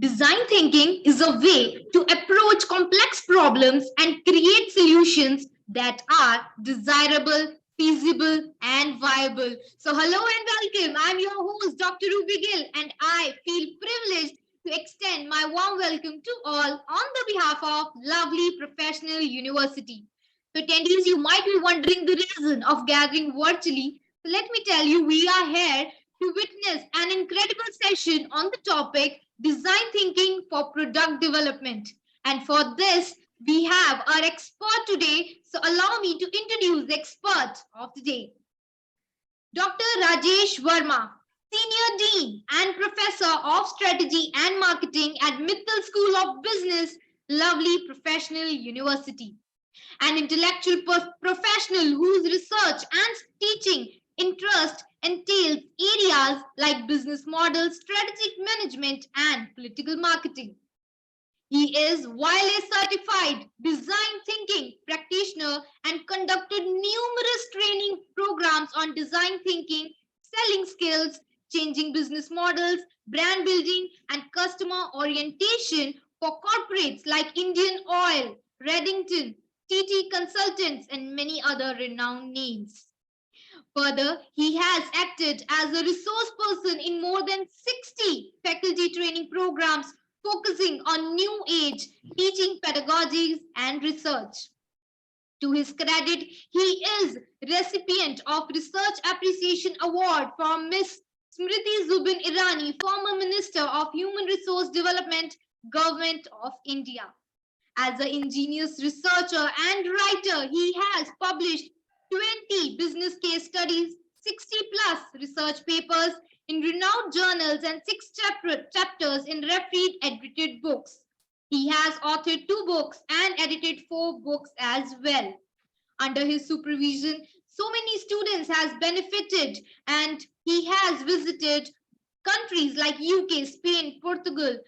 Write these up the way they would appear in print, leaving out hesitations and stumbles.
Design thinking is a way to approach complex problems and create solutions that are desirable, feasible, and viable. So, hello and welcome. I'm your host, Dr. Ruby Gill, and I feel privileged to extend my warm welcome to all on the behalf of lovely professional university. So, attendees, you might be wondering the reason of gathering virtually. So, let me tell you, we are here to witness an incredible session on the topic design thinking for product development. And for this, we have our expert today. So allow me to introduce the expert of the day, Dr. Rajesh Verma, Senior Dean and Professor of Strategy and Marketing at Mittal School of Business, lovely professional university. An intellectual professional whose research and teaching interest entails areas like business models, strategic management, and political marketing. He is widely certified design thinking practitioner and conducted numerous training programs on design thinking, selling skills, changing business models, brand building, and customer orientation for corporates like Indian Oil, Reddington, TT Consultants, and many other renowned names. Further, he has acted as a resource person in more than 60 faculty training programs focusing on new age teaching pedagogies and research. To his credit, he is recipient of Research Appreciation Award from Miss Smriti Zubin Irani, former Minister of Human Resource Development, Government of India. As an ingenious researcher and writer, he has published 20 business case studies, 60 plus research papers in renowned journals, and 6 chapters in refereed edited books. He has authored 2 books and edited 4 books as well. Under his supervision, so many students has benefited, and he has visited countries like UK, Spain, Portugal,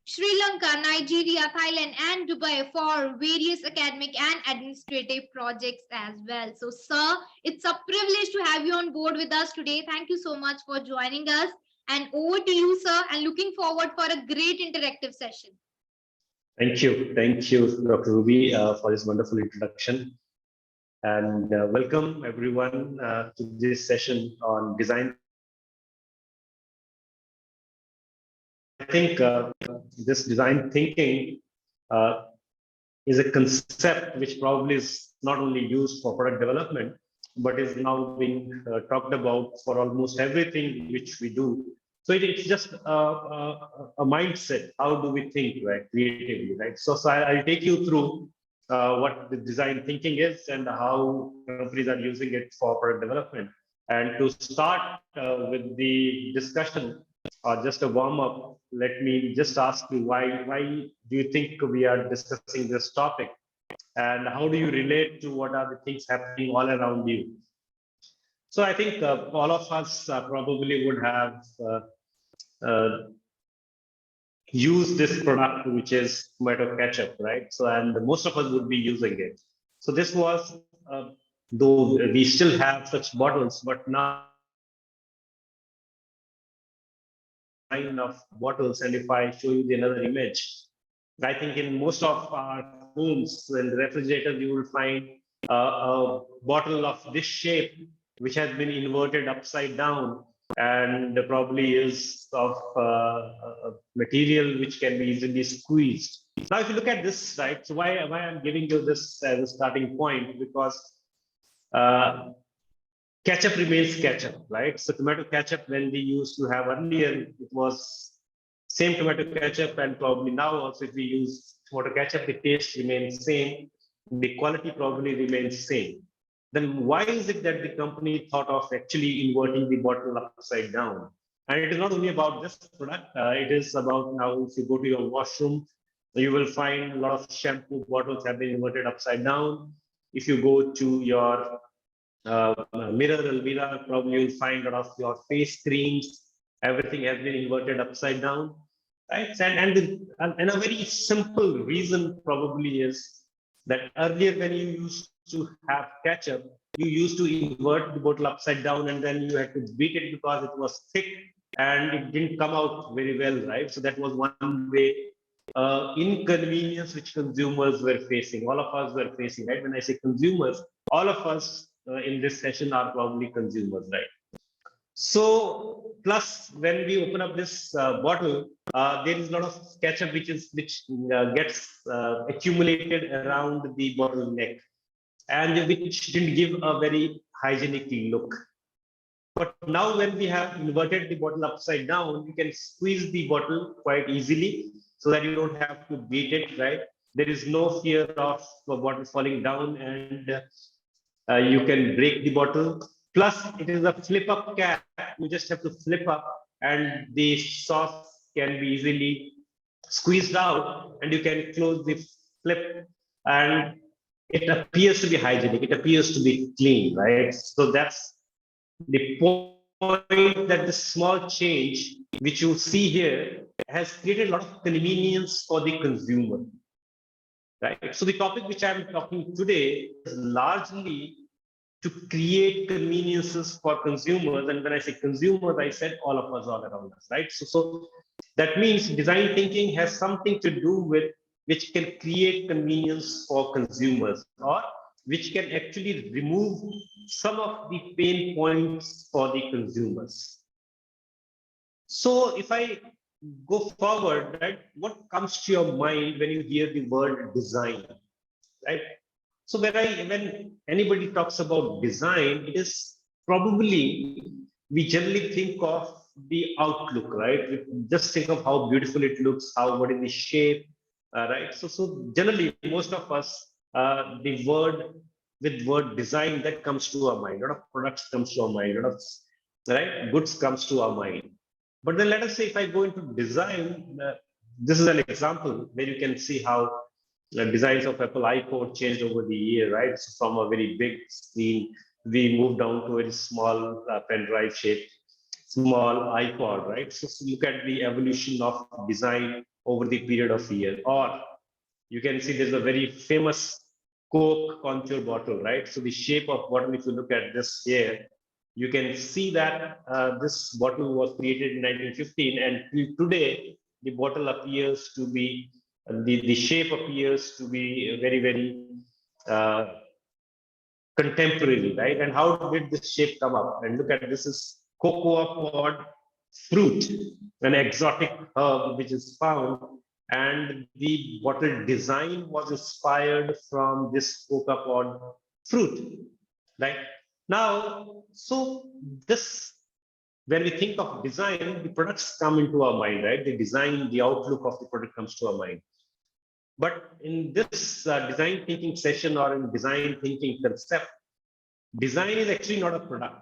Sri Lanka, Nigeria, Thailand, and Dubai for various academic and administrative projects as well. So, sir, it's a privilege to have you on board with us today. Thank you so much for joining us. And over to you, sir, and looking forward for a great interactive session. Thank you, Dr. Ruby, for this wonderful introduction. And welcome everyone to this session on design. I think this design thinking is a concept which probably is not only used for product development, but is now being talked about for almost everything which we do. So it's just a mindset. How do we think, right, creatively, right? So I'll take you through what the design thinking is and how companies are using it for product development. And to start with the discussion, just a warm up, let me just ask you why do you think we are discussing this topic, and how do you relate to what are the things happening all around you? So I think all of us probably would have used this product, which is tomato ketchup, right? So, and most of us would be using it. So this was, though we still have such bottles, but now of bottles. And if I show you the another image, I think in most of our homes and refrigerators, you will find a bottle of this shape, which has been inverted upside down and probably is of material which can be easily squeezed. Now, if you look at this, right, so why I'm giving you this as a starting point, because ketchup remains ketchup, right? So tomato ketchup, when we used to have earlier, it was same tomato ketchup, and probably now also if we use tomato ketchup, the taste remains same, the quality probably remains same. Then why is it that the company thought of actually inverting the bottle upside down? And it is not only about this product, it is about now if you go to your washroom, you will find a lot of shampoo bottles have been inverted upside down. If you go to your mirror, probably you'll find a lot of your face creams, everything has been inverted upside down, right? And a very simple reason probably is that earlier when you used to have ketchup, you used to invert the bottle upside down and then you had to beat it because it was thick and it didn't come out very well, right? So that was one way inconvenience which consumers were facing, all of us were facing, right? When I say consumers, all of us in this session are probably consumers, right? So, plus when we open up this bottle, there is a lot of ketchup which gets accumulated around the bottle neck, and which didn't give a very hygienic look. But now when we have inverted the bottle upside down, you can squeeze the bottle quite easily so that you don't have to beat it, right? There is no fear of the bottle falling down, and you can break the bottle. Plus, it is a flip up cap. You just have to flip up, and the sauce can be easily squeezed out, and you can close the flip, and it appears to be hygienic. It appears to be clean, right? So that's the point, that the small change which you see here has created a lot of convenience for the consumer, right? So the topic which I'm talking today is largely to create conveniences for consumers. And when I say consumers, I said all of us all around us, right? So that means design thinking has something to do with which can create convenience for consumers, or which can actually remove some of the pain points for the consumers. So if I go forward, right, what comes to your mind when you hear the word design, right? So when anybody talks about design, it is probably, we generally think of the outlook, right? We just think of how beautiful it looks, how what is the shape, right? So generally, most of us, the word design, that comes to our mind. A lot of products comes to our mind. A lot of, right, goods comes to our mind. But then let us say if I go into design, this is an example where you can see how the designs of Apple iPhone changed over the year, right? So from a very big screen, we moved down to a very small pen drive shaped, small iPod, right? So look at the evolution of design over the period of a year. Or you can see there's a very famous Coke contour bottle, right? So the shape of bottle, if you look at this here, you can see that this bottle was created in 1915, and today the bottle appears to be, the shape appears to be very, very uh, contemporary, right? And how did this shape come up? And look at, this is cocoa pod fruit, an exotic herb which is found, and the bottle design was inspired from this cocoa pod fruit, right? Now, so this, when we think of design, the products come into our mind, right? The design, the outlook of the product comes to our mind. But in this design thinking session, or in design thinking concept, design is actually not a product,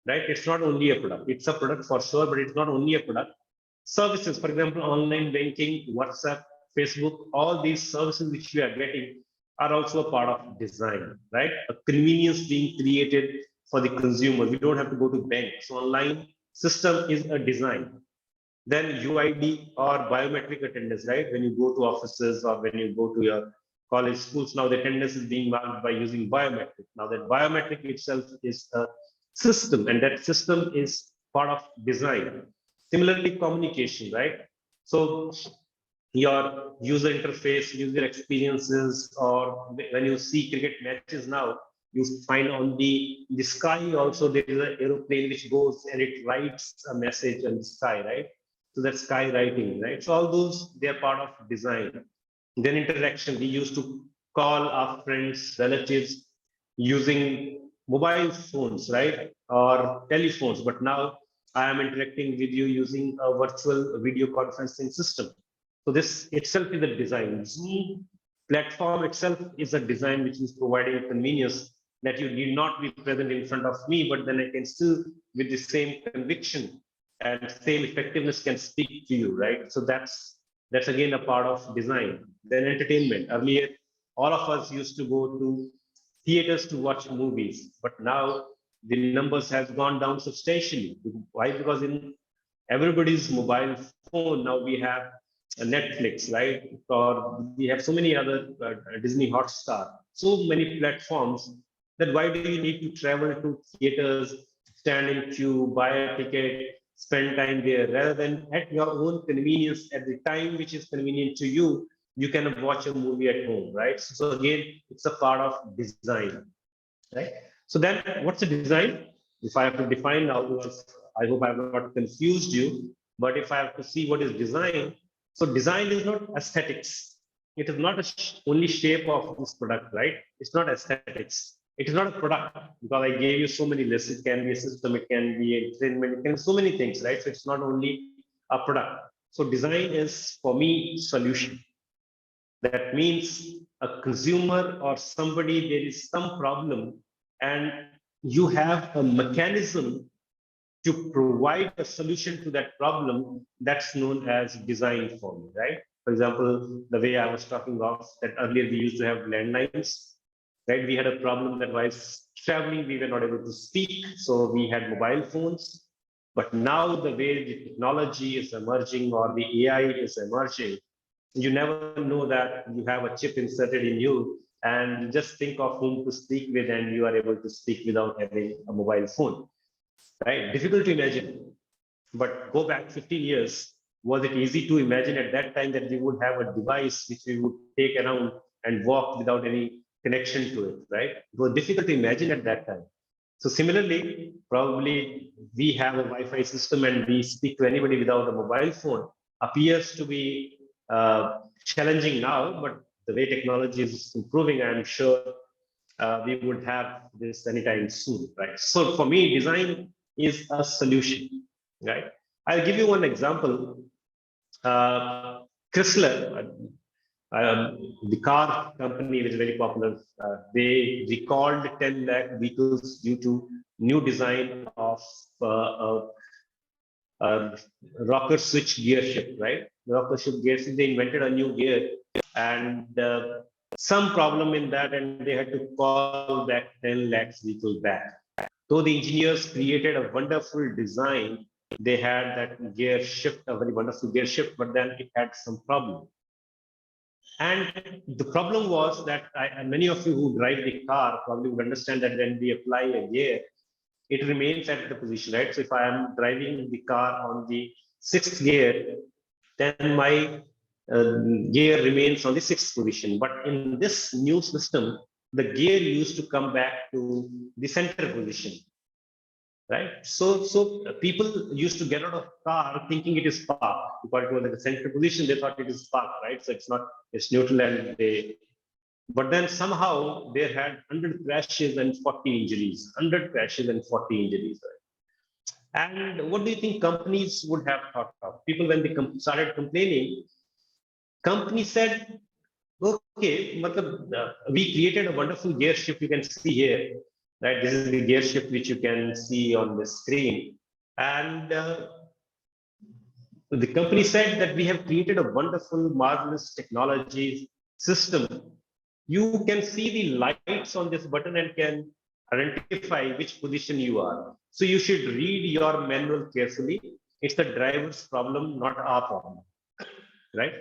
right? It's not only a product. It's a product for sure, but it's not only a product. Services, for example, online banking, WhatsApp, Facebook, all these services which we are getting are also a part of design, right? A convenience being created for the consumer. We don't have to go to bank. So online system is a design. Then UID, or biometric attendance, right? When you go to offices or when you go to your college, schools, now the attendance is being marked by using biometric. Now that biometric itself is a system, and that system is part of design. Similarly, communication, right? So your user interface, user experiences, or when you see cricket matches now, you find on the sky also there is an aeroplane which goes and it writes a message on the sky, right? So that's sky writing, right? So all those, they're part of design. Then interaction, we used to call our friends, relatives using mobile phones, right? Or telephones. But now I am interacting with you using a virtual video conferencing system. So this itself is a design. Zoom platform itself is a design which is providing convenience, that you need not be present in front of me, but then I can still, with the same conviction and same effectiveness, can speak to you, right? So that's again a part of design. Then entertainment. Earlier, all of us used to go to theaters to watch movies, but now the numbers have gone down substantially. Why? Because in everybody's mobile phone now we have a Netflix, right? Or we have so many other Disney Hotstar, so many platforms, that why do you need to travel to theaters, stand in queue, buy a ticket, spend time there rather than at your own convenience at the time which is convenient to you. You can watch a movie at home, right? So again, it's a part of design, right? So then what's a design? If I have to define now, I hope I have not confused you, but if I have to see what is design, so design is not aesthetics. It is not only shape of this product, right? It's not aesthetics. It is not a product because I gave you so many lists. It can be a system, it can be entertainment, it can be so many things, right? So it's not only a product. So design is for me solution. That means a consumer or somebody, there is some problem and you have a mechanism to provide a solution to that problem. That's known as design for me, right? For example, the way I was talking of that earlier, we used to have landlines, right? We had a problem that while traveling, we were not able to speak. So we had mobile phones. But now the way the technology is emerging or the AI is emerging, you never know that you have a chip inserted in you and you just think of whom to speak with and you are able to speak without having a mobile phone, right? Difficult to imagine, but go back 15 years. Was it easy to imagine at that time that we would have a device which we would take around and walk without any connection to it, right? It was difficult to imagine at that time. So similarly, probably we have a Wi-Fi system and we speak to anybody without a mobile phone appears to be challenging now, but the way technology is improving, I'm sure we would have this anytime soon, right? So for me, design is a solution, right? I'll give you one example. Chrysler, the car company which is very popular, they recalled 10 lakh vehicles due to new design of rocker switch gear shift, right? Rocker shift gear shift, they invented a new gear and some problem in that and they had to call back 10 lakhs vehicles back. So the engineers created a wonderful design. They had that gear shift, a very wonderful gear shift, but then it had some problem. And the problem was that many of you who drive the car probably would understand that when we apply a gear, it remains at the position, right? So if I am driving the car on the sixth gear, then my gear remains on the sixth position. But in this new system, the gear used to come back to the center position, right? So people used to get out of car thinking it is park because it was at the center position. They thought it is park, right? So it's not, it's neutral and they. But then somehow they had 100 crashes and 40 injuries, 100 crashes and 40 injuries. Right? And what do you think companies would have thought of? People, when they started complaining, company said, okay, we created a wonderful gear shift you can see here, right? This is the gear shift which you can see on the screen. And the company said that we have created a wonderful, marvelous technology system. You can see the lights on this button and can identify which position you are. So you should read your manual carefully. It's the driver's problem, not our problem, right?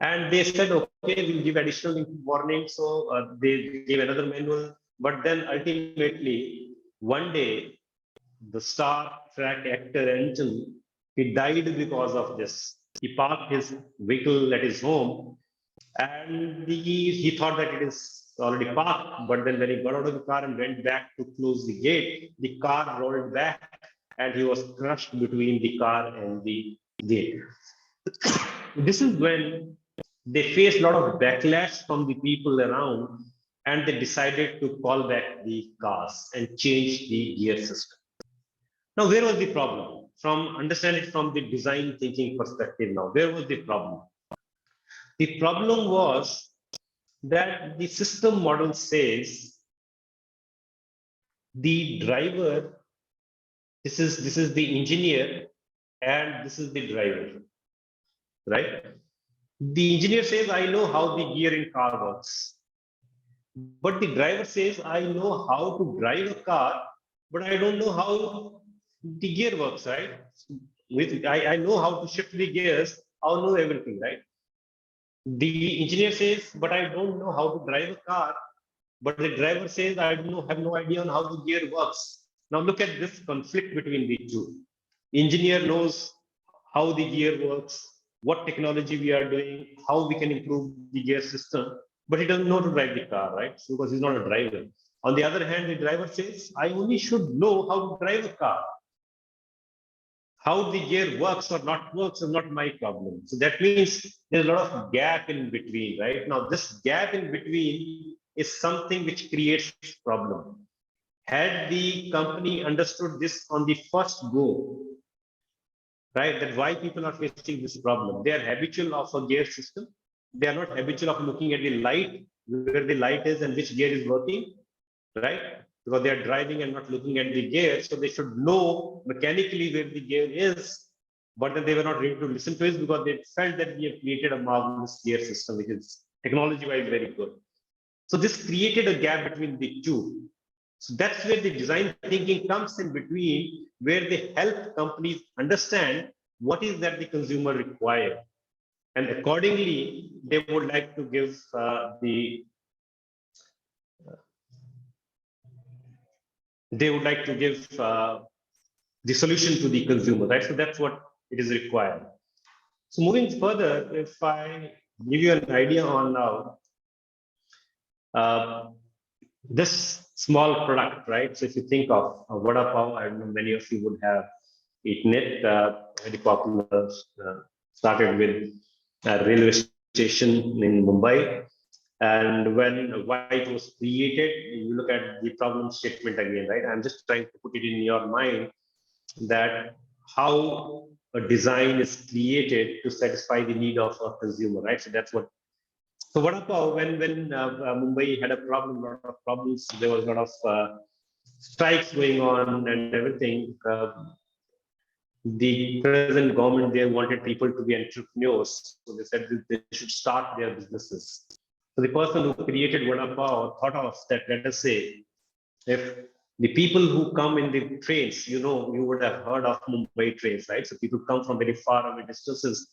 And they said, okay, we'll give additional warning. So they gave another manual. But then ultimately, one day, the Star Trek actor Anton, he died because of this. He parked his vehicle at his home and he thought that it is already parked. But then when he got out of the car and went back to close the gate, the car rolled back and he was crushed between the car and the gate. This is when they faced a lot of backlash from the people around and they decided to call back the cars and change the gear system. Now, where was the problem? Understand it from the design thinking perspective now. Where was the problem? The problem was that the system model says the driver, this is the engineer and this is the driver, right? The engineer says, I know how the gear in car works. But the driver says, I know how to drive a car, but I don't know how the gear works, right? I know how to shift the gears, I'll know everything, right? The engineer says, but I don't know how to drive a car, but the driver says, I have no idea on how the gear works. Now look at this conflict between the two. Engineer knows how the gear works, what technology we are doing, how we can improve the gear system, but he doesn't know to drive the car, right? So, because he's not a driver. On the other hand, the driver says, I only should know how to drive a car. How the gear works or not works is not my problem. So that means there's a lot of gap in between, right? Now, this gap in between is something which creates problem. Had the company understood this on the first go, right, that why people are facing this problem, they are habitual of a gear system. They are not habitual of looking at the light, where the light is and which gear is working, right? Because they are driving and not looking at the gear, so they should know mechanically where the gear is, but then they were not ready to listen to it because they felt that we have created a marvelous gear system, which is technology-wise very good. So this created a gap between the two. So that's where the design thinking comes in between, where they help companies understand what is that the consumer require, and accordingly they would like to give the solution to the consumer, right? So that's what it is required. So moving further, if I give you an idea on now this small product, right? So if you think of vada pav, I know many of you would have eaten it. Very popular. Started with a railway station in Mumbai. And why it was created, you look at the problem statement again, right? I'm just trying to put it in your mind that how a design is created to satisfy the need of a consumer, right? So that's what. So vada pav, when Mumbai had a problem, a lot of problems, there was a lot of strikes going on and everything. The present government there wanted people to be entrepreneurs, so they said that they should start their businesses. So the person who created vada pav thought of that. Let us say, if the people who come in the trains, you would have heard of Mumbai trains, right? So people come from very far away distances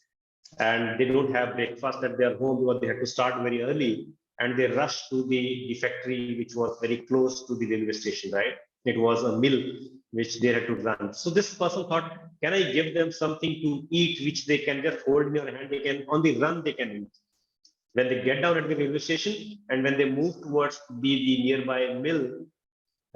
and they don't have breakfast at their home because they had to start very early, and they rush to the factory which was very close to the railway station, right? It was a mill which they had to run. So this person thought, can I give them something to eat which they can just hold in your hand, they can on the run they can eat when they get down at the railway station, and when they move towards the nearby mill,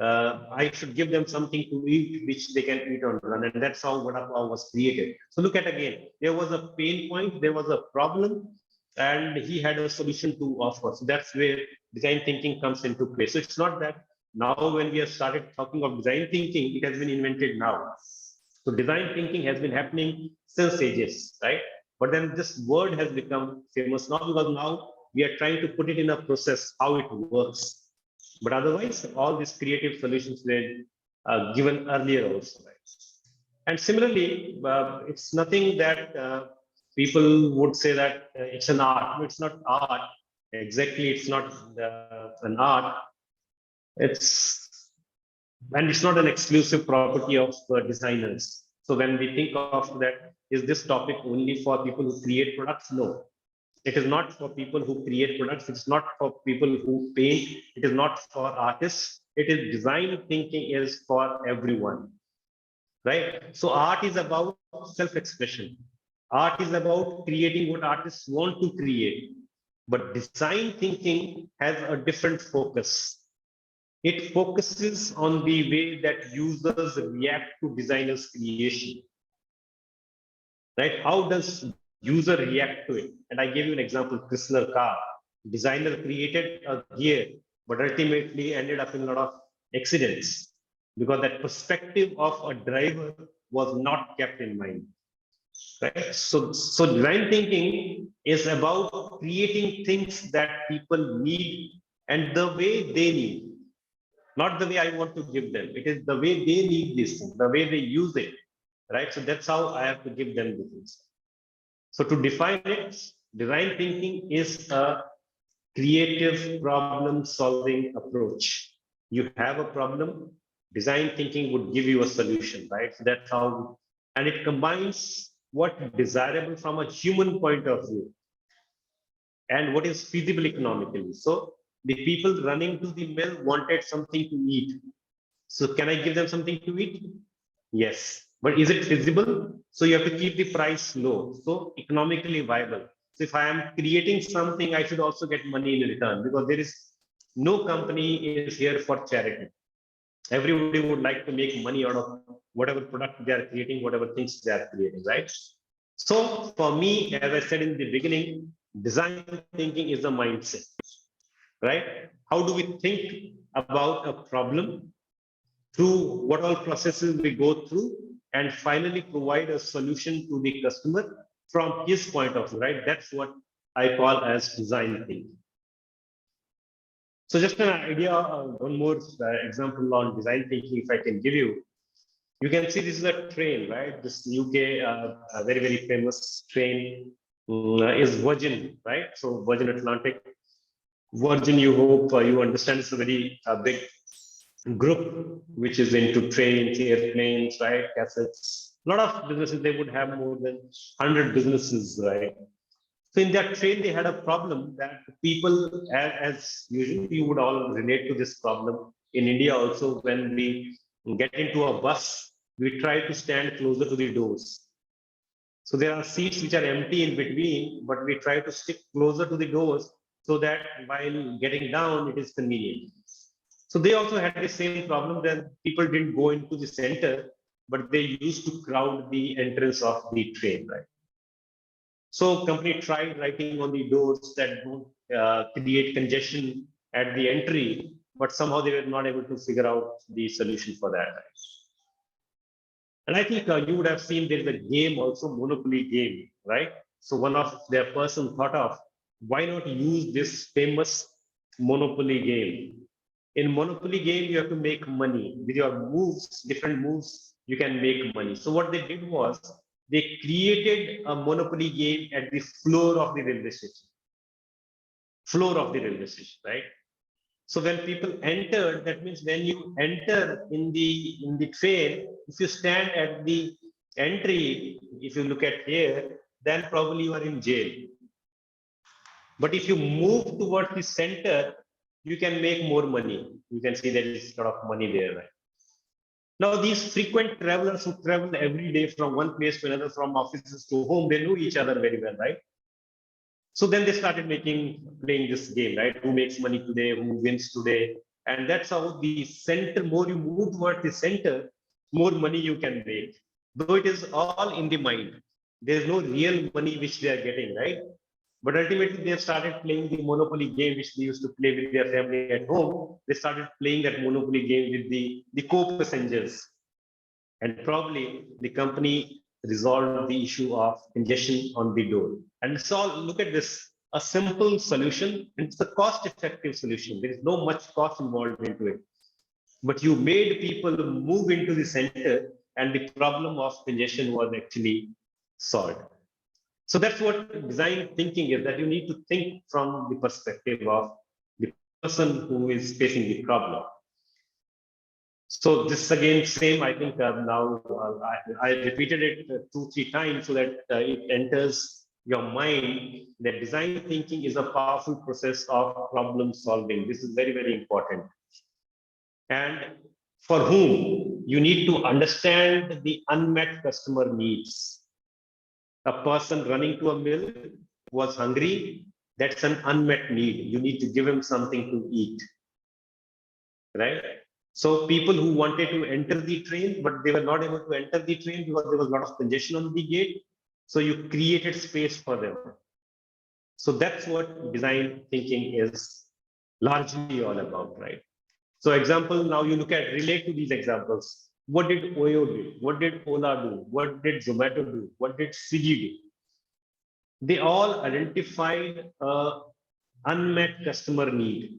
I should give them something to eat which they can eat on run. And that's how vada pav was created. So look at again, there was a pain point, there was a problem, and he had a solution to offer. So that's where design thinking comes into play. So it's not that now when we have started talking of design thinking, it has been invented now. So design thinking has been happening since ages, right? But then this word has become famous now because now we are trying to put it in a process, how it works. But otherwise, all these creative solutions were given earlier also. Right? And similarly, it's nothing that people would say that it's an art. No, it's not art. Exactly, it's not an art. And it's not an exclusive property of designers. So when we think of that, is this topic only for people who create products? No, it is not for people who create products. It's not for people who paint. It is not for artists. It is design thinking is for everyone, right? So art is about self-expression. Art is about creating what artists want to create. But design thinking has a different focus. It focuses on the way that users react to designers' creation, right? How does user react to it? And I gave you an example, Chrysler car. Designer created a gear, but ultimately ended up in a lot of accidents because that perspective of a driver was not kept in mind. Right? So design thinking is about creating things that people need and the way they need, not the way I want to give them. It is the way they need this thing, the way they use it, right? So that's how I have to give them the things. So to define it, design thinking is a creative problem solving approach. You have a problem, design thinking would give you a solution, right? So that's how, and it combines what desirable from a human point of view and what is feasible economically. So the people running to the mill wanted something to eat. So can I give them something to eat? Yes. But is it feasible? So you have to keep the price low, so economically viable. So if I am creating something, I should also get money in return, because there is no company is here for charity. Everybody would like to make money out of whatever product they are creating, whatever things they are creating, right? So for me, as I said in the beginning, design thinking is a mindset, right? How do we think about a problem, through what all processes we go through, and finally provide a solution to the customer from his point of view, right? That's what I call as design thinking. So just an idea, one more example on design thinking, if I can give you. You can see this is a train, right? This UK, a very, very famous train is Virgin, right? So Virgin Atlantic. Virgin, you hope you understand, is a very big group which is into trains, airplanes, right? Cassettes. A lot of businesses, they would have more than 100 businesses, right? So in that train, they had a problem that people, as usual, you would all relate to this problem. In India also, when we get into a bus, we try to stand closer to the doors. So there are seats which are empty in between, but we try to stick closer to the doors so that while getting down, it is convenient. So they also had the same problem that people didn't go into the center, but they used to crowd the entrance of the train, right? So company tried writing on the doors that don't create congestion at the entry, but somehow they were not able to figure out the solution for that. Right? And I think you would have seen there is a game also, Monopoly game, right? So one of their person thought of, why not use this famous Monopoly game? In Monopoly game, you have to make money with your moves, different moves, you can make money. So what they did was they created a Monopoly game at the floor of the railway station. Floor of the railway station, right? So when people enter, that means when you enter in the train, if you stand at the entry, if you look at here, then probably you are in jail. But if you move towards the center, you can make more money. You can see there is a lot of money there, right? Now, these frequent travelers who travel every day from one place to another, from offices to home, they know each other very well, right? So then they started playing this game, right? Who makes money today, who wins today. And that's how the center, more you move towards the center, more money you can make. Though it is all in the mind. There's no real money which they are getting, right? But ultimately, they have started playing the Monopoly game, which they used to play with their family at home. They started playing that Monopoly game with the co-passengers. And probably the company resolved the issue of congestion on the door. And so look at this, a simple solution. It's a cost-effective solution. There is no much cost involved into it. But you made people move into the center, and the problem of congestion was actually solved. So that's what design thinking is, that you need to think from the perspective of the person who is facing the problem. So this again, same, I think now I repeated it 2-3 times so that it enters your mind that design thinking is a powerful process of problem solving. This is very, very important. And for whom you need to understand the unmet customer needs. A person running to a mill was hungry. That's an unmet need. You need to give him something to eat, right? So people who wanted to enter the train, but they were not able to enter the train because there was a lot of congestion on the gate. So you created space for them. So that's what design thinking is largely all about, right? So example, now you relate to these examples. What did Oyo do? What did Ola do? What did Zomato do? What did Swiggy do? They all identified a unmet customer need.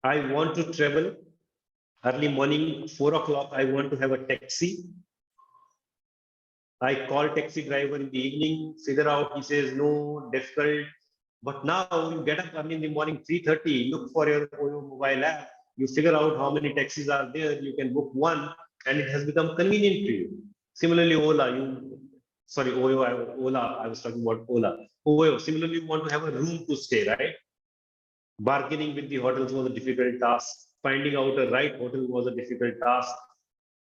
I want to travel early morning, 4 o'clock, I want to have a taxi. I call taxi driver in the evening, figure out, he says, no, difficult. But now you get up early in the morning, 3:30, look for your mobile app, you figure out how many taxis are there, you can book one, and it has become convenient to you. Similarly, Ola, Ola, I was talking about Ola. Oyo, similarly, you want to have a room to stay, right? Bargaining with the hotels was a difficult task. Finding out a right hotel was a difficult task.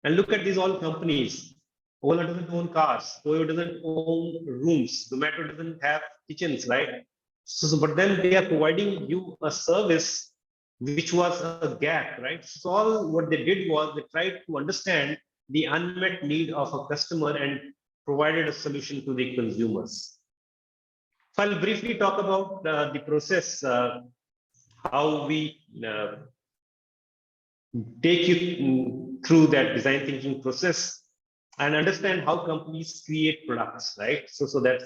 And look at these all companies. Ola doesn't own cars. Toyo doesn't own rooms. Zomato doesn't have kitchens, right? But then they are providing you a service which was a gap, right? So all what they did was they tried to understand the unmet need of a customer and provided a solution to the consumers. So I'll briefly talk about the process, how we take you through that design thinking process and understand how companies create products, right? So that's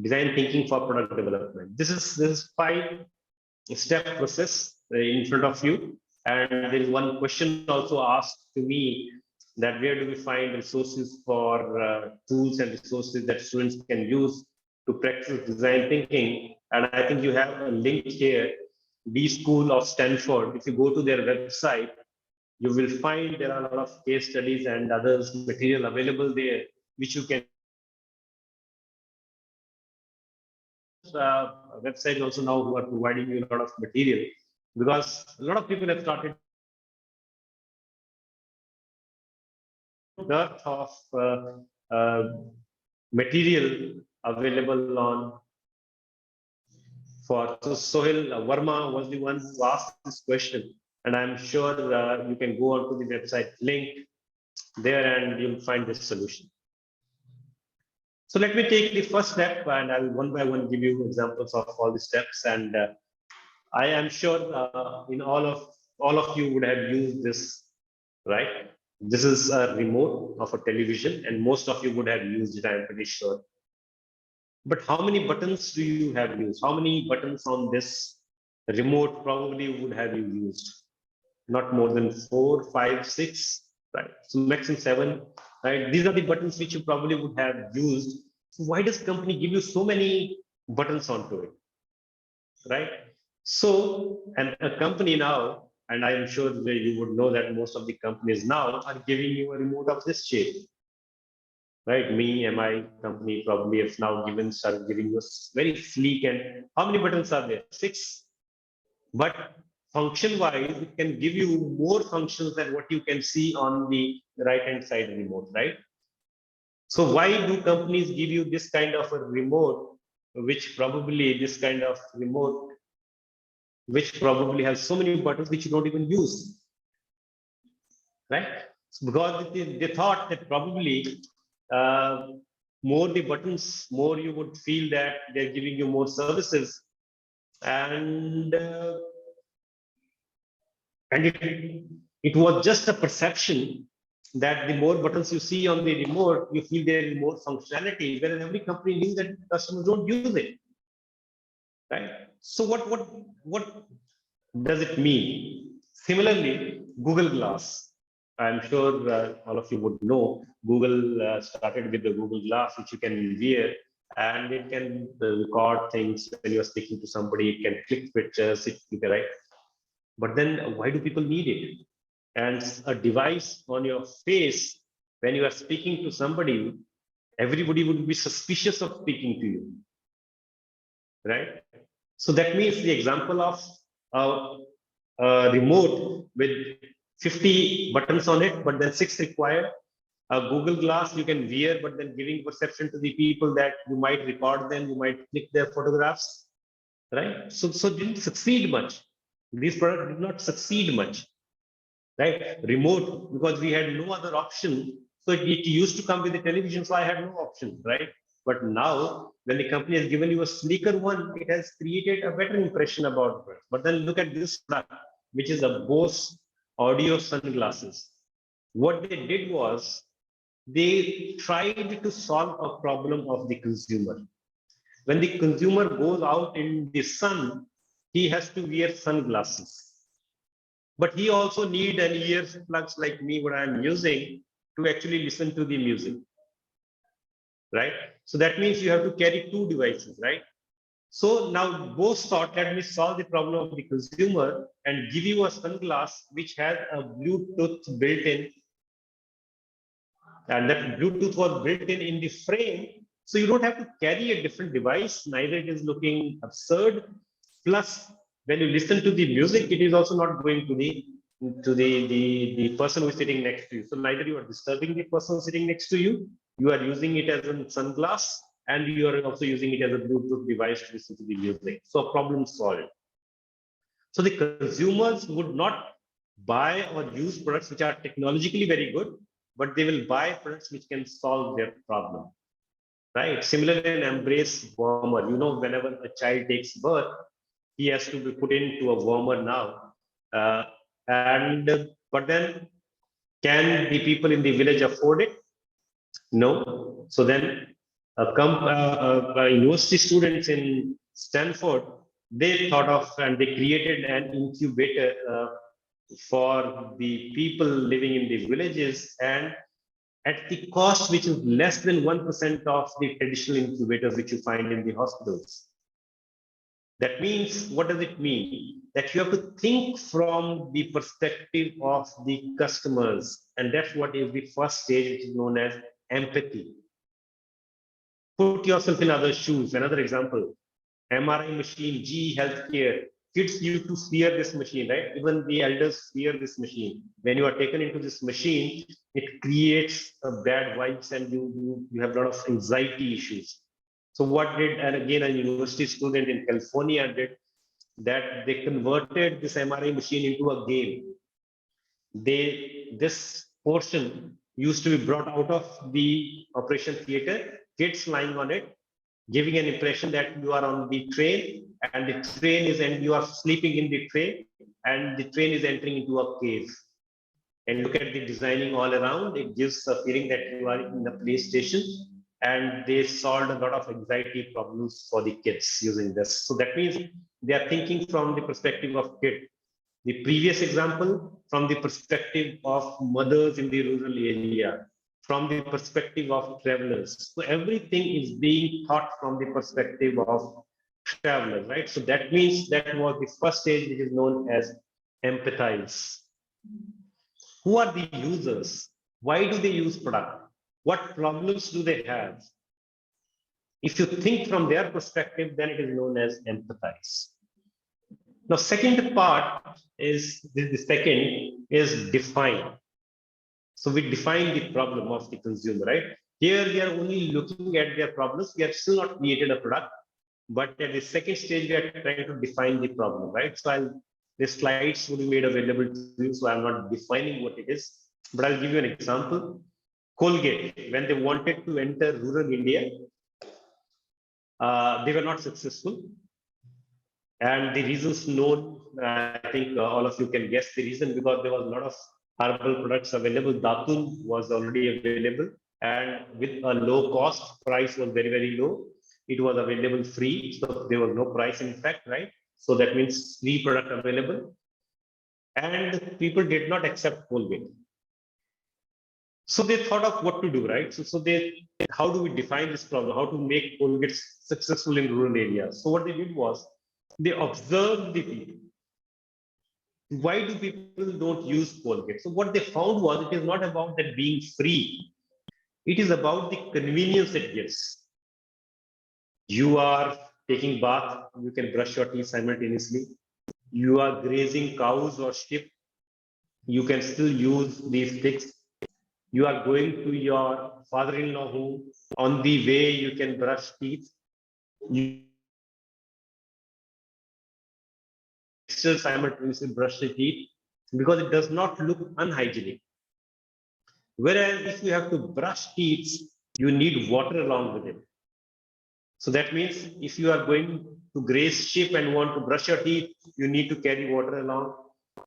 design thinking for product development. This is 5-step process in front of you, and there is one question also asked to me, that where do we find resources for tools and resources that students can use to practice design thinking. And I think you have a link here, B School of Stanford. If you go to their website, you will find there are a lot of case studies and others material available there, which you can. Websites also now who are providing you a lot of material, because a lot of people have started dearth of material available on for. So Sohil Verma was the one who asked this question, and I'm sure you can go onto the website link there and you'll find this solution. So let me take the first step, and I'll one by one give you examples of all the steps. And I am sure in all of you would have used this, right? This is a remote of a television, and most of you would have used it, I'm pretty sure. But how many buttons do you have used? How many buttons on this remote probably would have you used? Not more than 4, 5, 6, right? So maximum 7, right? These are the buttons which you probably would have used. So why does company give you so many buttons onto it, right? So, and a company now, and I am sure that you would know that most of the companies now are giving you a remote of this shape, right? Me and my company probably have now started giving us very sleek, and how many buttons are there? 6. But function wise, it can give you more functions than what you can see on the right hand side remote, right? So why do companies give you this kind of a remote, which probably this kind of remote, which probably has so many buttons which you don't even use, right? So because they thought that probably more the buttons, more you would feel that they're giving you more services, and it was just a perception that the more buttons you see on the remote, you feel there is more functionality, whereas every company knew that customers don't use it, right? So what does it mean? Similarly, Google Glass. I'm sure all of you would know Google started with the Google Glass, which you can wear, and it can record things when you're speaking to somebody. It can click pictures, right? But then why do people need it? And a device on your face, when you are speaking to somebody, everybody would be suspicious of speaking to you, right? So that means the example of a remote with 50 buttons on it, but then 6 required. A Google Glass you can wear, but then giving perception to the people that you might record them, you might click their photographs, right? So didn't succeed much. These products did not succeed much, right? Remote, because we had no other option. So it used to come with the television, so I had no option, right? But now, when the company has given you a sleeker one, it has created a better impression about it. But then look at this product, which is a Bose audio sunglasses. What they did was they tried to solve a problem of the consumer. When the consumer goes out in the sun, he has to wear sunglasses. But he also need an ear plugs like me, what I'm using, to actually listen to the music, right? So that means you have to carry 2 devices, right? So now both thought, let me solve the problem of the consumer and give you a sunglass which has a Bluetooth built in, and that Bluetooth was built in the frame. So you don't have to carry a different device, neither it is looking absurd. Plus, when you listen to the music, it is also not going to the to the person who is sitting next to you. So neither you are disturbing the person sitting next to you, you are using it as a sunglass, and you are also using it as a Bluetooth device to listen to the music. So problem solved. So the consumers would not buy or use products which are technologically very good, but they will buy products which can solve their problem. Right? Similarly, an embrace warmer. You know, whenever a child takes birth, he has to be put into a warmer now. And but then, can the people in the village afford it? No. So then, university students in Stanford, they thought of and they created an incubator for the people living in the villages, and at the cost which is less than 1% of the traditional incubators which you find in the hospitals. That means, what does it mean? That you have to think from the perspective of the customers. And that's what is the first stage, which is known as empathy. Put yourself in other shoes. Another example, MRI machine, GE Healthcare. Kids used to fear this machine, right? Even the elders fear this machine. When you are taken into this machine, it creates a bad vibes and you have a lot of anxiety issues. So what did, and again, a university student in California did, that they converted this MRI machine into a game. This portion used to be brought out of the operation theater, kids lying on it, giving an impression that you are on the train, and the train is, and you are sleeping in the train, and the train is entering into a cave. And look at the designing all around, it gives a feeling that you are in a police station. And they solved a lot of anxiety problems for the kids using this. So that means they are thinking from the perspective of kid. The previous example, from the perspective of mothers in the rural area, from the perspective of travelers. So everything is being thought from the perspective of travelers, right? So that means that was the first stage, which is known as empathize. Who are the users? Why do they use product? What problems do they have? If you think from their perspective, then it is known as empathize. Now, second part is the second is define. So we define the problem of the consumer, right? Here we are only looking at their problems. We have still not created a product, but at the second stage, we are trying to define the problem, right? So the slides will be made available to you. So I'm not defining what it is, but I'll give you an example. Colgate, when they wanted to enter rural India, they were not successful. And the reasons known, I think all of you can guess the reason, because there was a lot of herbal products available. Datun was already available, and with a low cost, price was very, very low. It was available free, so there was no price in fact, right? So that means free product available. And people did not accept Colgate. So they thought of what to do, right? So how do we define this problem? How to make Colgate successful in rural areas? So what they did was, they observed the people. Why do people don't use Colgate? So what they found was, it is not about that being free. It is about the convenience it gives. You are taking bath, you can brush your teeth simultaneously. You are grazing cows or sheep, you can still use these sticks. You are going to your father-in-law home, on the way you can brush teeth. You still simultaneously brush the teeth, because it does not look unhygienic. Whereas if you have to brush teeth, you need water along with it. So that means if you are going to graze sheep and want to brush your teeth, you need to carry water along.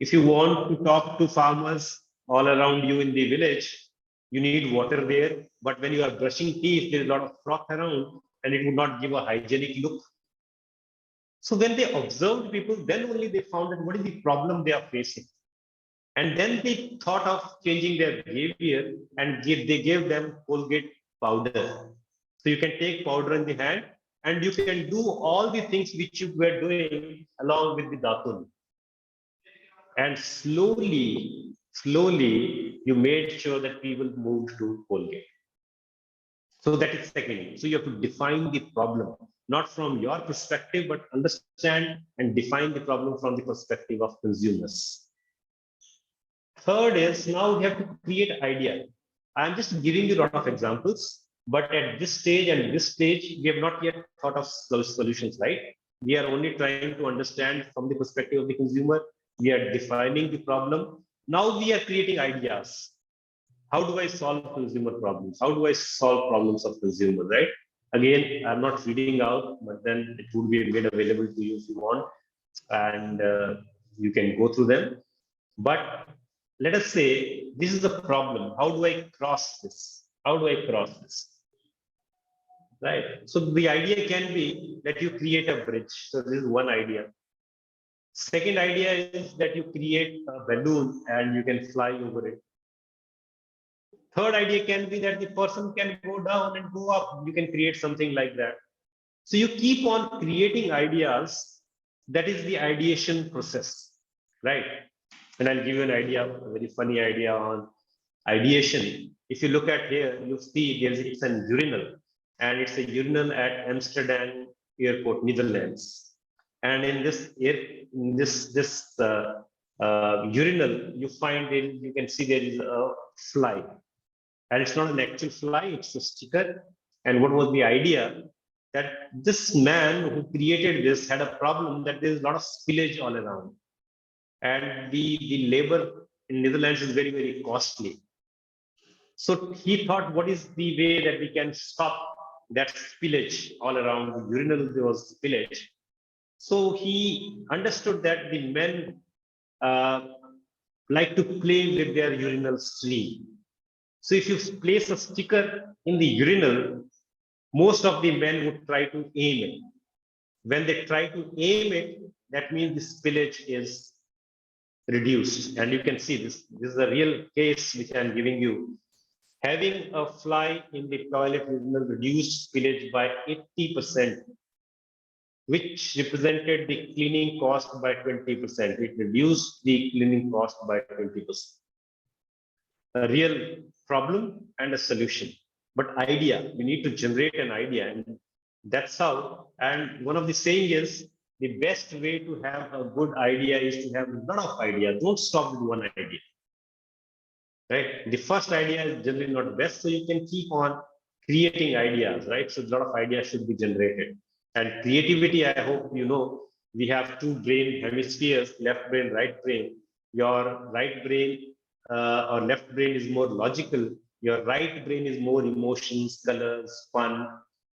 If you want to talk to farmers all around you in the village, you need water there. But when you are brushing teeth, there is a lot of froth around, and it would not give a hygienic look. So when they observed people, then only they found that what is the problem they are facing. And then they thought of changing their behavior, and they gave them Colgate powder. So you can take powder in the hand, and you can do all the things which you were doing along with the Datun. And slowly, you made sure that people moved to Colgate. So that is second. So you have to define the problem, not from your perspective, but understand and define the problem from the perspective of consumers. Third is now we have to create idea. I'm just giving you a lot of examples, but at this stage and this stage, we have not yet thought of those solutions, right? We are only trying to understand from the perspective of the consumer. We are defining the problem. Now we are creating ideas. How do I solve consumer problems? How do I solve problems of consumer, right? Again, I'm not reading out, but then it would be made available to you if you want, and you can go through them. But let us say this is a problem. How do I cross this? How do I cross this? Right. So the idea can be that you create a bridge. So this is one idea. Second idea is that you create a balloon and you can fly over it. Third idea can be that the person can go down and go up. You can create something like that. So you keep on creating ideas. That is the ideation process, right? And I'll give you an idea, a very funny idea on ideation. If you look at here, you see it's an urinal, and it's a urinal at Amsterdam Airport, Netherlands. And in this urinal, you find you can see there is a fly, and it's not an actual fly; it's a sticker. And what was the idea? That this man who created this had a problem that there is a lot of spillage all around, and the labor in Netherlands is very, very costly. So he thought, what is the way that we can stop that spillage all around the urinal? There was spillage. So he understood that the men uh, like to play with their urinal stream. So if you place a sticker in the urinal, most of the men would try to aim it. When they try to aim it, that means the spillage is reduced. And you can see this. This is a real case which I'm giving you. Having a fly in the toilet urinal reduced spillage by 80%, which represented the cleaning cost by 20%. It reduced the cleaning cost by 20%. A real problem and a solution. But idea, we need to generate an idea, and that's how. And one of the saying is the best way to have a good idea is to have a lot of ideas. Don't stop with one idea. Right? The first idea is generally not best, so you can keep on creating ideas, right? So a lot of ideas should be generated. And creativity, I hope you know, we have two brain hemispheres, left brain, right brain. Your right brain or left brain is more logical. Your right brain is more emotions, colors, fun.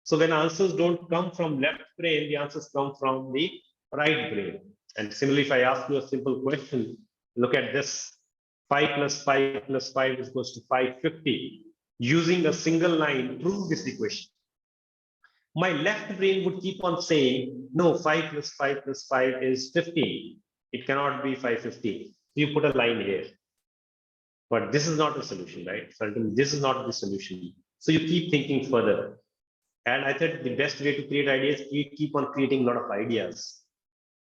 So when answers don't come from left brain, the answers come from the right brain. And similarly, if I ask you a simple question, look at this. 5 plus 5 plus 5 is equals to 550. Using a single line, prove this equation. My left brain would keep on saying, no, 5 plus 5 plus 5 is 15. It cannot be 550. You put a line here. But this is not the solution, right? Certainly, this is not the solution. So you keep thinking further. And I thought the best way to create ideas, we keep on creating a lot of ideas.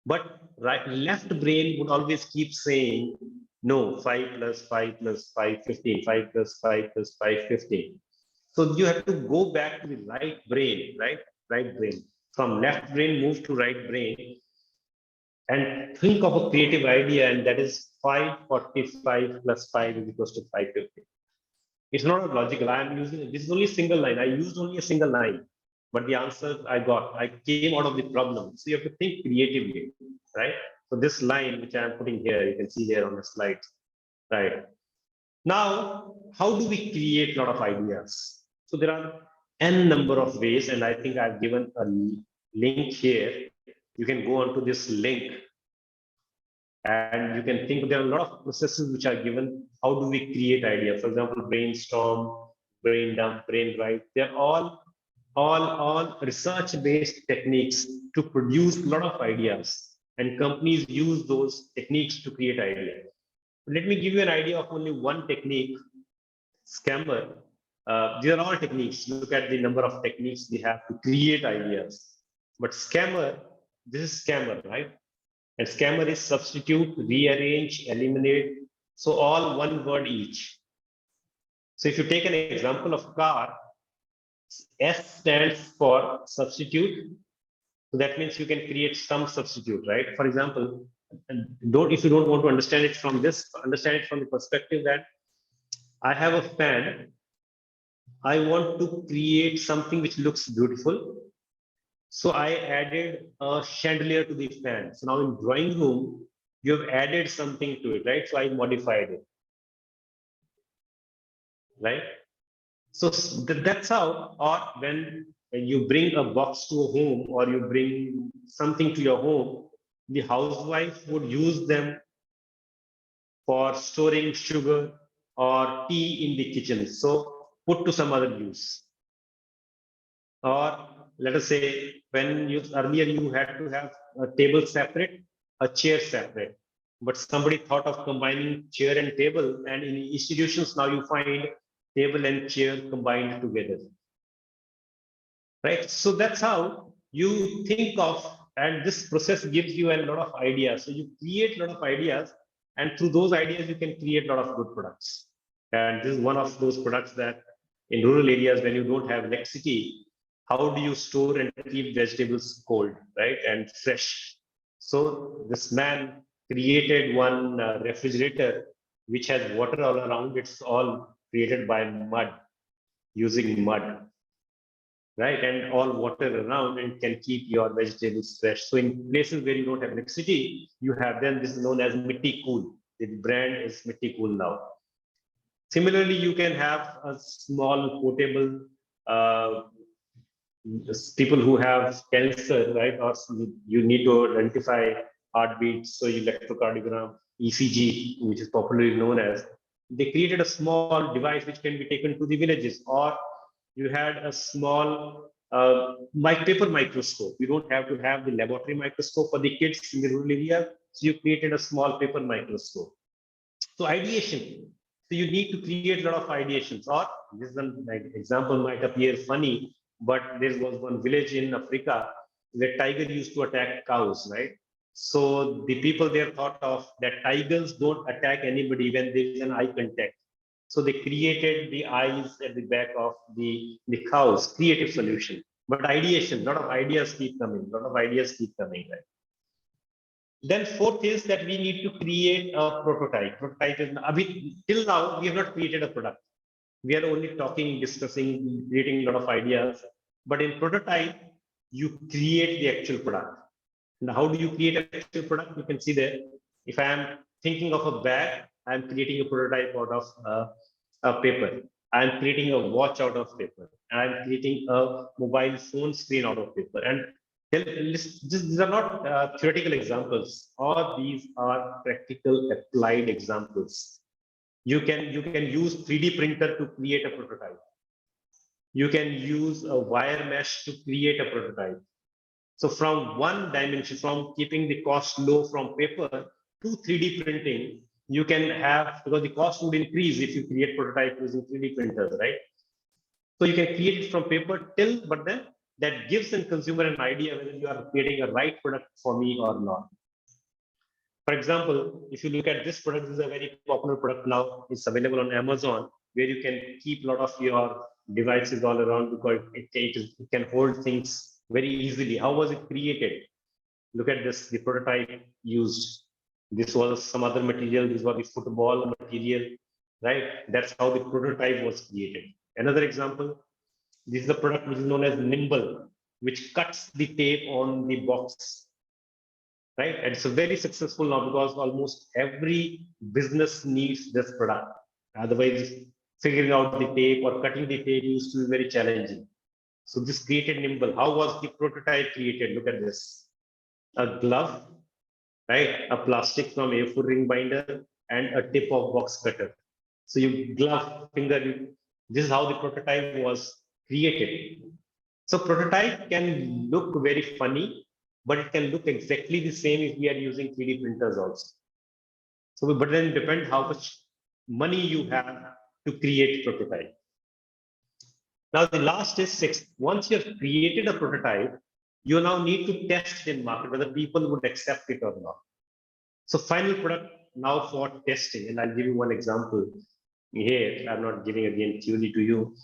But left brain would always keep saying, no, 5 plus 5 plus 5, 15, 5 plus 5 plus 5, 15. So you have to go back to the right brain, right? Right brain. From left brain, move to right brain and think of a creative idea, and that is 545 plus 5 is equals to 550. It's not logical. I am using this is only a single line. I used only a single line, but the answer I came out of the problem. So you have to think creatively, right? So this line, which I am putting here, you can see here on the slide, right? Now, how do we create a lot of ideas? So there are n number of ways, and I think I've given a link here. You can go onto this link and you can think there are a lot of processes which are given. How do we create ideas? For example, brainstorm, brain dump, brain write. They're all research-based techniques to produce a lot of ideas, and companies use those techniques to create ideas. Let me give you an idea of only one technique, scammer. These are all techniques. Look at the number of techniques they have to create ideas. But scammer, this is scammer, right? And scammer is substitute, rearrange, eliminate. So all one word each. So if you take an example of car, S stands for substitute. So that means you can create some substitute, right? For example, if you don't want to understand it from this, understand it from the perspective that I have a fan. I want to create something which looks beautiful. So I added a chandelier to the fan. So now in drawing room, you have added something to it, right? So I modified it, right? So that's how, or when you bring a box to a home or you bring something to your home, the housewife would use them for storing sugar or tea in the kitchen. So put to some other use. Or let us say when you earlier you had to have a table separate, a chair separate. But somebody thought of combining chair and table, and in institutions now you find table and chair combined together. Right? So that's how you think of, and this process gives you a lot of ideas. So you create a lot of ideas, and through those ideas, you can create a lot of good products. And this is one of those products that in rural areas, when you don't have electricity, how do you store and keep vegetables cold, right, and fresh? So this man created one refrigerator which has water all around. It's all created by mud, using mud, right? And all water around and can keep your vegetables fresh. So in places where you don't have electricity, you have then this is known as Mitti Cool. The brand is Mitti Cool now. Similarly, you can have a small portable uh, people who have cancer, right? Or you need to identify heartbeats, so electrocardiogram, ECG, which is popularly known as. They created a small device which can be taken to the villages, or you had a small paper microscope. You don't have to have the laboratory microscope for the kids in the rural area, so you created a small paper microscope. So ideation. So you need to create a lot of ideations. Or this is an example might appear funny, but there was one village in Africa where tiger used to attack cows, right? So the people there thought of that tigers don't attack anybody when there is an eye contact. So they created the eyes at the back of the cows, creative solution. But ideation, a lot of ideas keep coming, a lot of ideas keep coming, right? Then fourth is that we need to create a prototype. Prototype is till now we have not created a product. We are only talking, discussing, creating a lot of ideas. But in prototype, you create the actual product. Now, how do you create an actual product? You can see there. If I am thinking of a bag, I am creating a prototype out of a paper. I am creating a watch out of paper. I am creating a mobile phone screen out of paper. And these are not theoretical examples, or these are practical applied examples. You can use 3D printer to create a prototype. You can use a wire mesh to create a prototype. So from one dimension, from keeping the cost low from paper to 3D printing, you can have, because the cost would increase if you create prototype using 3D printers, right? So you can create it from paper till, but then that gives the consumer an idea whether you are creating a right product for me or not. For example, if you look at this product, this is a very popular product now. It's available on Amazon, where you can keep a lot of your devices all around because it can hold things very easily. How was it created? Look at this, the prototype used. This was some other material, this was the football material, right? That's how the prototype was created. Another example, this is a product which is known as Nimble, which cuts the tape on the box, right? And it's very successful now because almost every business needs this product. Otherwise, figuring out the tape or cutting the tape used to be very challenging. So this created Nimble. How was the prototype created? Look at this. A glove, right? A plastic from A4 ring binder and a tip of box cutter. So you glove finger, this is how the prototype was created. So prototype can look very funny, but it can look exactly the same if we are using 3D printers also. So, but then depend how much money you have to create prototype. Now the last is sixth. Once you have created a prototype, you now need to test in market whether people would accept it or not. So final product now for testing, and I'll give you one example here. I'm not giving again theory to you,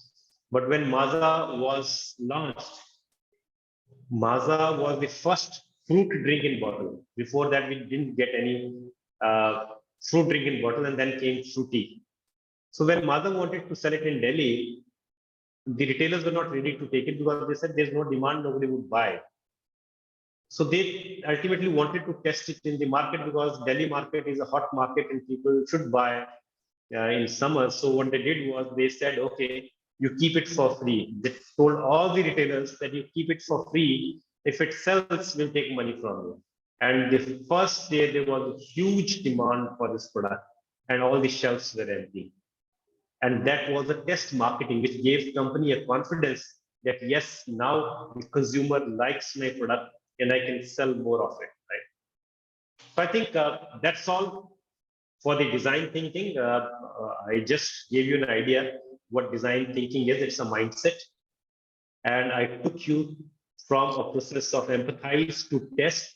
but when Mazda was launched, Mazda was the first fruit drink in bottle. Before that, we didn't get any fruit drink in bottle, and then came fruity. So when Madhav wanted to sell it in Delhi, the retailers were not ready to take it because they said there's no demand, nobody would buy. So they ultimately wanted to test it in the market because Delhi market is a hot market and people should buy in summer. So what they did was they said, okay, you keep it for free. They told all the retailers that you keep it for free. If it sells, we'll take money from you. And the first day there was a huge demand for this product and all the shelves were empty. And that was a test marketing, which gave company a confidence that yes, now the consumer likes my product and I can sell more of it. Right. So I think that's all for the design thinking. I just gave you an idea what design thinking is. It's a mindset. And I took you from a process of empathize to test,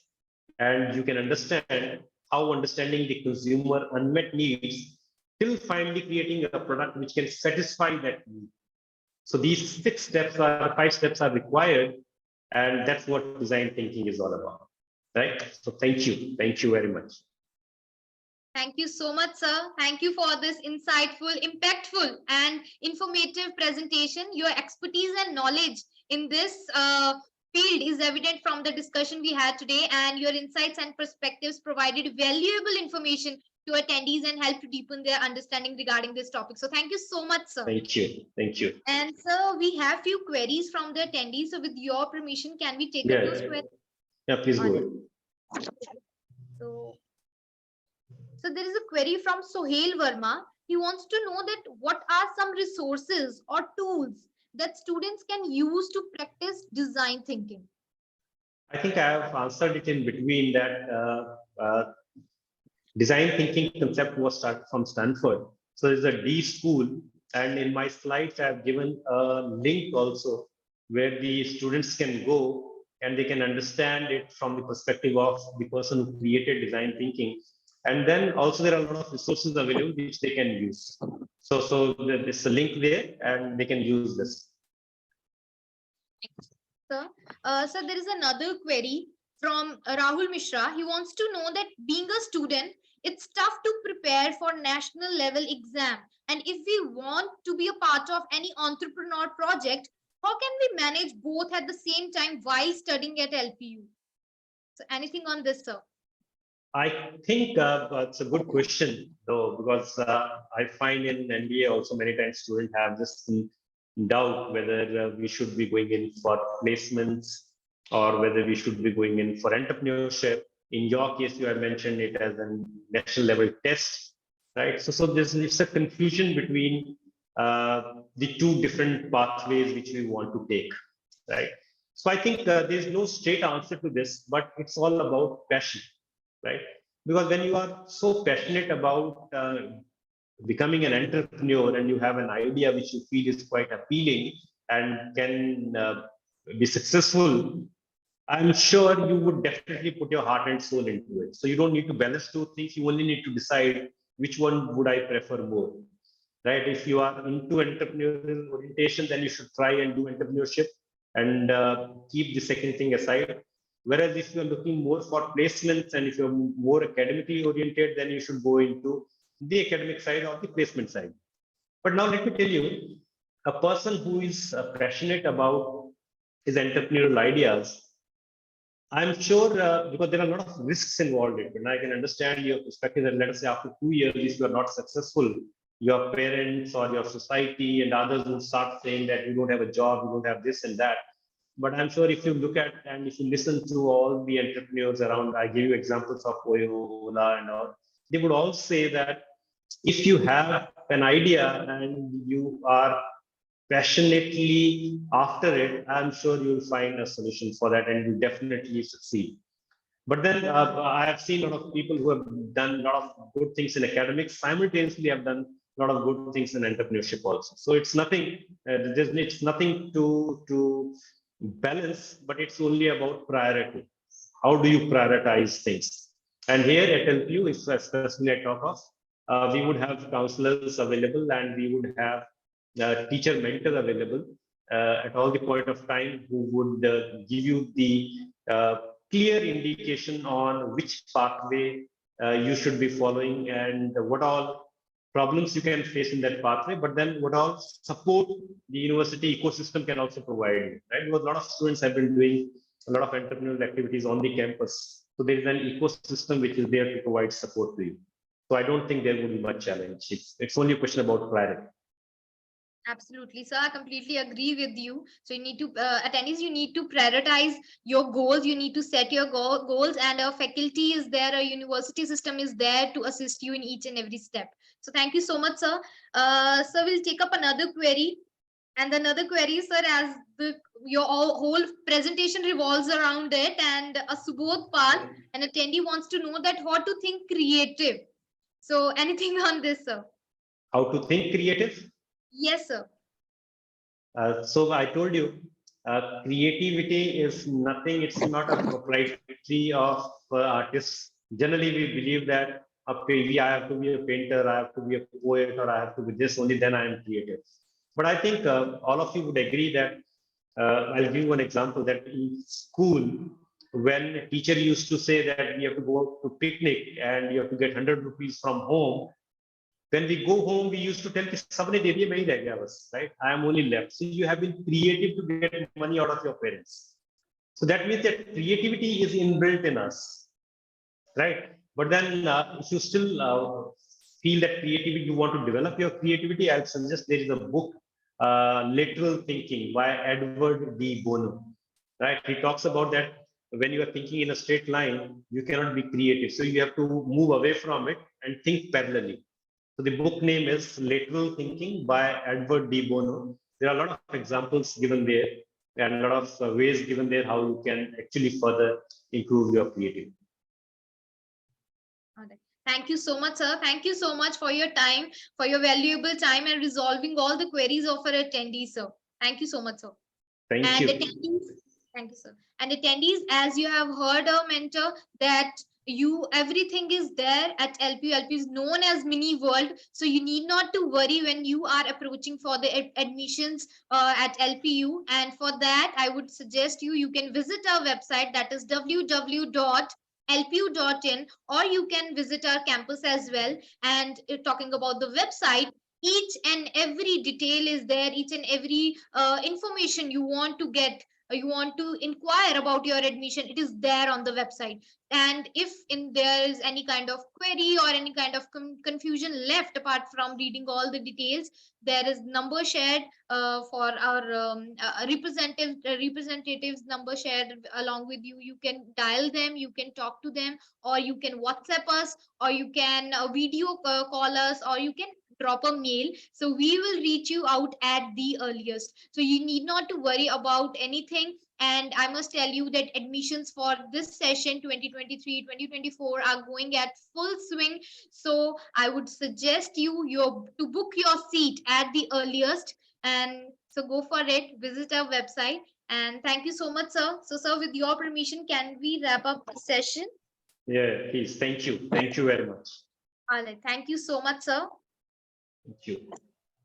and you can understand how understanding the consumer unmet needs till finally creating a product which can satisfy that need. So these 5 steps are required, and that's what design thinking is all about, right? So thank you very much. Thank you so much, sir. Thank you for this insightful, impactful, and informative presentation. Your expertise and knowledge in this field is evident from the discussion we had today, and your insights and perspectives provided valuable information to attendees and helped to deepen their understanding regarding this topic. So thank you so much, sir. Thank you. Thank you. And so we have few queries from the attendees. So with your permission, can we take up those queries? Yeah, please go ahead. So there is a query from Sohail Verma. He wants to know that what are some resources or tools that students can use to practice design thinking? I think I have answered it in between that design thinking concept was started from Stanford. So there's a D school, and in my slides, I have given a link also where the students can go and they can understand it from the perspective of the person who created design thinking. And then also there are a lot of resources available which they can use. So there's a link there and they can use this. So there is another query from Rahul Mishra. He wants to know that being a student, it's tough to prepare for national level exam. And if we want to be a part of any entrepreneur project, how can we manage both at the same time while studying at LPU? So anything on this, sir? I think it's a good question, though, because I find in MBA also many times students have this doubt whether we should be going in for placements or whether we should be going in for entrepreneurship. In your case, you have mentioned it as a national level test, right? So it's a confusion between the two different pathways which we want to take, right? So I think there's no straight answer to this, but it's all about passion, right? Because when you are so passionate about becoming an entrepreneur and you have an idea which you feel is quite appealing and can be successful, I'm sure you would definitely put your heart and soul into it. So you don't need to balance two things. You only need to decide which one would I prefer more, right? If you are into entrepreneurial orientation, then you should try and do entrepreneurship and keep the second thing aside. Whereas if you're looking more for placements and if you're more academically oriented, then you should go into the academic side or the placement side. But now let me tell you, a person who is passionate about his entrepreneurial ideas, I'm sure because there are a lot of risks involved in it, and I can understand your perspective that let us say after 2 years, if you are not successful, your parents or your society and others will start saying that you don't have a job, you don't have this and that. But I'm sure if you look at and if you listen to all the entrepreneurs around, I give you examples of Oyo, Ola and all, they would all say that if you have an idea and you are passionately after it, I'm sure you'll find a solution for that and you definitely succeed. But then I have seen a lot of people who have done a lot of good things in academics, simultaneously have done a lot of good things in entrepreneurship also. So it's nothing, it's nothing to balance, but it's only about priority. How do you prioritize things? And here at LPU, especially at talk of, we would have counselors available and we would have teacher mentor available at all the point of time who would give you the clear indication on which pathway you should be following and what all problems you can face in that pathway, but then what all support the university ecosystem can also provide you, right? Because a lot of students have been doing a lot of entrepreneurial activities on the campus. So there is an ecosystem which is there to provide support to you. So I don't think there would be much challenge. It's only a question about clarity. Absolutely, sir. I completely agree with you. So you need to, attendees, you need to prioritize your goals. You need to set your goals, and a faculty is there, a university system is there to assist you in each and every step. So thank you so much, sir. So we'll take up another query. And another query, sir, as your whole presentation revolves around it, and a Subodh Pal, an attendee, wants to know that how to think creative. So anything on this, sir? How to think creative? Yes, sir. So I told you, creativity is nothing. It's not a proprietary of artists. Generally, we believe that I have to be a painter, I have to be a poet, or I have to be this. Only then I am creative. But I think all of you would agree that I'll give you an example that in school, when a teacher used to say that you have to go to picnic and you have to get 100 rupees from home, when we go home, we used to tell कि सबने दे दिए मैं ही रह गया बस, right? I am only left. So you have been creative to get money out of your parents. So that means that creativity is inbuilt in us, right? But then if you still feel that creativity, you want to develop your creativity, I'll suggest there is a book, Lateral Thinking by Edward D. Bono, right? He talks about that when you are thinking in a straight line, you cannot be creative. So you have to move away from it and think parallelly. So the book name is Lateral Thinking by Edward D. Bono. There are a lot of examples given there and a lot of ways given there how you can actually further improve your creativity. Thank you so much, sir. Thank you so much for your time, for your valuable time and resolving all the queries of our attendees, sir. Thank you so much, sir. Thank and you. Attendees, thank you, sir. And attendees, as you have heard our mentor, that everything is there at LPU. LPU is known as mini world, so you need not to worry when you are approaching for the admissions at LPU. And for that, I would suggest you can visit our website, that is www.lpu.in, or you can visit our campus as well. And talking about the website, each and every detail is there, each and every information you want to get, you want to inquire about your admission, it is there on the website. And if there is any kind of query or any kind of confusion left apart from reading all the details, there is number shared for our representatives number shared along with you. You can dial them, you can talk to them, or you can WhatsApp us, or you can video call us, or you can drop a mail. So we will reach you out at the earliest. So you need not to worry about anything. And I must tell you that admissions for this session 2023-2024 are going at full swing. So I would suggest you to book your seat at the earliest. And so go for it, visit our website. And thank you so much, sir. So, sir, with your permission, can we wrap up the session? Yeah, please. Thank you. Thank you very much. All right. Thank you so much, sir. Thank you.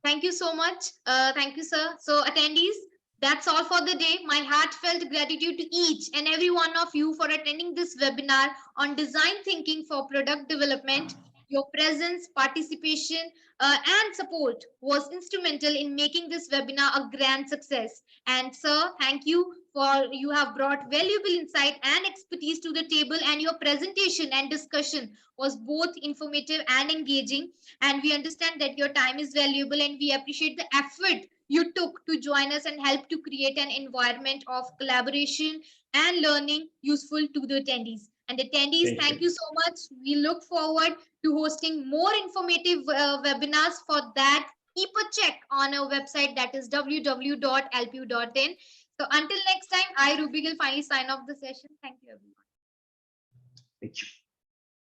Thank you so much. Thank you, sir. So, attendees, that's all for the day. My heartfelt gratitude to each and every one of you for attending this webinar on design thinking for product development. Your presence, participation, and support was instrumental in making this webinar a grand success. And sir, thank you for you have brought valuable insight and expertise to the table, and your presentation and discussion was both informative and engaging. And we understand that your time is valuable, and we appreciate the effort you took to join us and help to create an environment of collaboration and learning useful to the attendees. And attendees, thank you so much. We look forward to hosting more informative webinars. For that, keep a check on our website, that is www.lpu.in. So until next time, I, Ruby, will finally sign off the session. Thank you, everyone. Thank you.